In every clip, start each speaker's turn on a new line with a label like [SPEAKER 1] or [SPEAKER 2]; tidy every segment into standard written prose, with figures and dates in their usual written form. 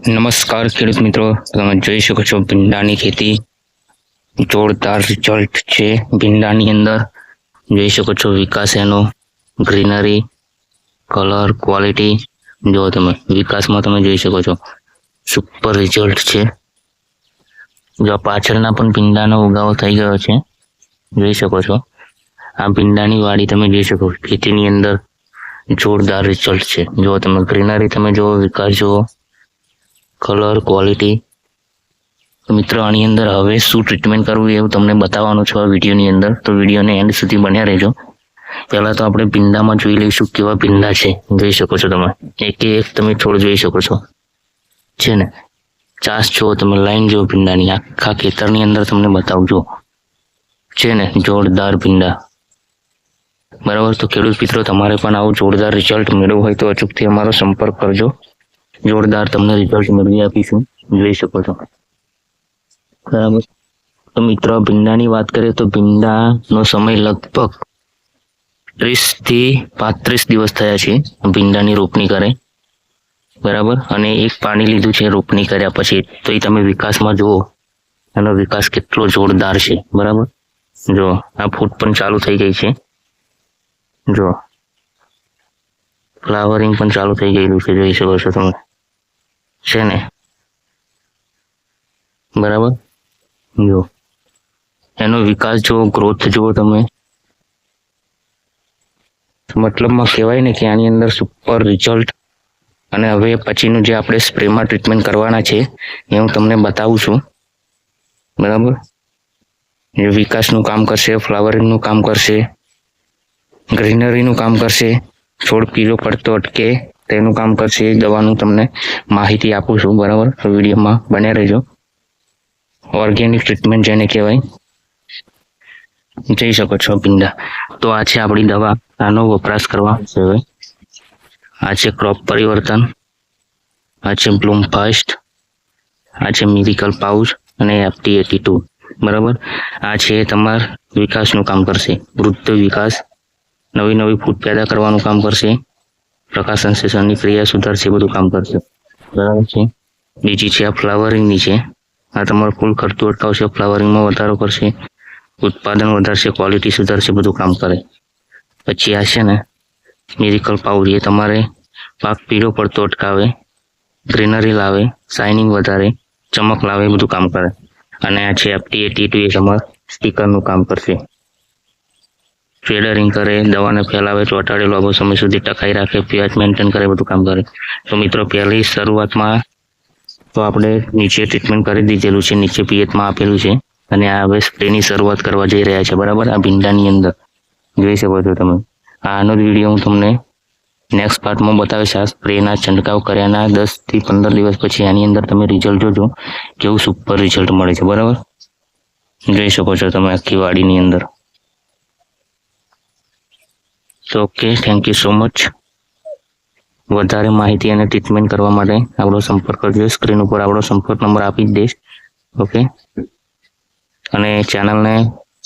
[SPEAKER 1] નમસ્કાર ખેડૂત મિત્રો, તમે જોઈ શકો છો ભીંડાની ખેતી જોરદાર રિઝલ્ટ છે. ભીંડાની અંદર જોઈ શકો છો વિકાસ એનો, ગ્રીનરી, કલર, ક્વોલિટી જો તમે વિકાસમાં તમે જોઈ શકો છો સુપર રિઝલ્ટ છે. જો પાછળના પણ ભીંડાનો ઉગાવો થઈ ગયો છે, જોઈ શકો છો. આ ભીંડાની વાડી તમે જોઈ શકો ખેતીની અંદર જોરદાર રિઝલ્ટ છે. જો તમે ગ્રીનરી તમે જુઓ, વિકાસ જુઓ, કલર, ક્વોલિટી. મિત્રો આની અંદર હવે શું ટ્રીટમેન્ટ કરવું એવું તમને બતાવવાનું છું આ વિડીયોની અંદર, તો વિડીયોને એન્ડ સુધી બન્યા રહેજો. પહેલાં તો આપણે ભીંડામાં જોઈ લઈશું કેવા ભીંડા છે. જોઈ શકો છો તમે એક તમે છોડ જોઈ શકો છો છે ને, ચાસ જુઓ તમે, લાઈન જુઓ ભીંડાની, આખા ખેતરની અંદર તમને બતાવજો છે ને, જોરદાર ભીંડા. બરાબર, તો ખેડૂત મિત્રો તમારે પણ આવું જોરદાર રિઝલ્ટ મેળવવું હોય તો અચૂકથી અમારો સંપર્ક કરજો. જોરદાર તમને રિઝલ્ટ મેળવી આપીશું, જોઈ શકો છો. બરાબર, તો મિત્રો ભીંડાની વાત કરીએ તો ભીંડાનો સમય લગભગ 30 થી 35 દિવસ થયા છે ભીંડાની રોપણી કરે. બરાબર, અને એક પાણી લીધું છે રોપણી કર્યા પછી, તો એ તમે વિકાસમાં જુઓ, એનો વિકાસ કેટલો જોરદાર છે. બરાબર, જો આ ફૂટ પણ ચાલુ થઈ ગઈ છે, જો ફ્લાવરિંગ પણ ચાલુ થઈ ગયેલું છે, જોઈ શકો છો તમે છે ને. બરાબર, જો એનો વિકાસ જુઓ, ગ્રોથ જુઓ તમે. મતલબમાં કહેવાય ને કે આની અંદર સુપર રિઝલ્ટ. અને હવે પછીનું જે આપણે સ્પ્રેમાં ટ્રીટમેન્ટ કરવાના છે એ હું તમને બતાવું છું. બરાબર, જે વિકાસનું કામ કરશે, ફ્લાવરિંગનું કામ કરશે, ગ્રીનરીનું કામ કરશે, છોડ પીળો પડતો અટકે તેનું કામ કરશે, દવાનું તમને માહિતી આપું છું. બરાબર, તો વિડીયોમાં બન્યા રહેજો. ઓર્ગેનિક ટ્રીટમેન્ટ જેને કહેવાય, જઈ શકો છો ભીંડા. તો આ છે આપણી દવા, આનો વપરાશ કરવા છે. હવે આ છે ક્રોપ પરિવર્તન, આ છે બ્લૂમ ફાસ્ટ, આ છે મિરેકલ પાઉચ અને FT82. બરાબર, આ છે તમારા વિકાસનું કામ કરશે, વૃદ્ધ વિકાસ, નવી ફૂટ પેદા કરવાનું કામ કરશે, પ્રકાશ સંશ્લેષણની ક્રિયા સુધારશે, બધું કામ કરશે. બરાબર છે. બીજી છે આ ફ્લાવરિંગની છે, આ તમારું ફૂલ ખરતું અટકાવશે, ફ્લાવરિંગમાં વધારો કરશે, ઉત્પાદન વધારશે, ક્વોલિટી સુધારશે, બધું કામ કરે. પછી આ છે ને મિરેકલ પાઉચ, એ તમારે પાક પીળો પડતો અટકાવે, ગ્રીનરી લાવે, શાઇનિંગ વધારે, ચમક લાવે, બધું કામ કરે. અને આ છે FT82, એ તમારા સ્ટીકરનું કામ કરશે, ફેડરિંગ કરે, દવાને ફેલાવે, ચોંટાડે, લાંબો સમય સુધી ટકાઈ રાખે, pH મેન્ટેન કરે, બધું કામ કરે. તો મિત્રો પહેલી શરૂઆતમાં તો આપણે નીચે ટ્રીટમેન્ટ કરી દીધેલું છે, નીચે pHમાં આપેલું છે, અને આ હવે સ્પ્રેની શરૂઆત કરવા જઈ રહ્યા છે. બરાબર, આ ભીંડાની અંદર જોઈ શકો છો તમે. આનો જ વિડીયો હું તમને નેક્સ્ટ પાર્ટમાં બતાવીશ. આ સ્પ્રેના છંટકાવ કર્યાના 10 થી 15 દિવસ પછી આની અંદર તમે રિઝલ્ટ જોજો, કેવું સુપર રિઝલ્ટ મળે છે. બરાબર, જોઈ શકો છો તમે આખી વાડીની અંદર. તો okay, thank you so much. વધારે માહિતી અને ટ્રીટમેન્ટ કરવા માટે આપણો સંપર્ક કરજો. સ્ક્રીન ઉપર આપણો સંપર્ક નંબર આપી જ દઈશ. ઓકે, અને ચેનલને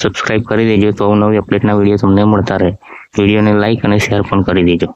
[SPEAKER 1] સબસ્ક્રાઇબ કરી દેજો તો નવી અપડેટના વિડીયો તમને મળતા રહે. વિડીયોને લાઇક અને શેર પણ કરી દેજો.